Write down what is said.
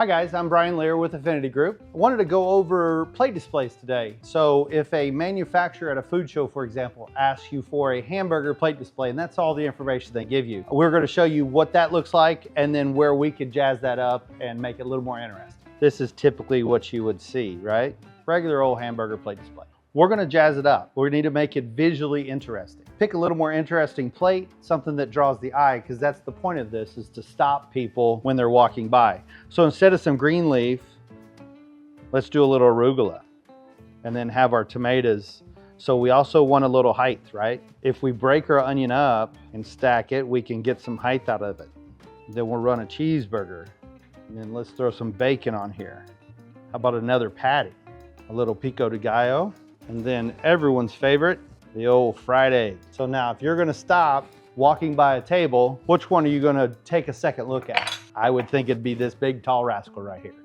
Hi guys, I'm Brian Lehr with Affinity Group. I wanted to go over plate displays today. So if a manufacturer at a food show, for example, asks you for a hamburger plate display, and that's all the information they give you, we're going to show you what that looks like and then where we could jazz that up and make it a little more interesting. This is typically what you would see, right? Regular old hamburger plate display. We're going to jazz it up. We need to make it visually interesting. Pick a little more interesting plate, something that draws the eye, because that's the point of this, is to stop people when they're walking by. So instead of some green leaf, let's do a little arugula and then have our tomatoes. So we also want a little height, right? If we break our onion up and stack it, we can get some height out of it. Then we'll run a cheeseburger, and then let's throw some bacon on here. How about another patty? A little pico de gallo. And then everyone's favorite, the old fried egg. So now if you're gonna stop walking by a table, which one are you gonna take a second look at? I would think it'd be this big tall rascal right here.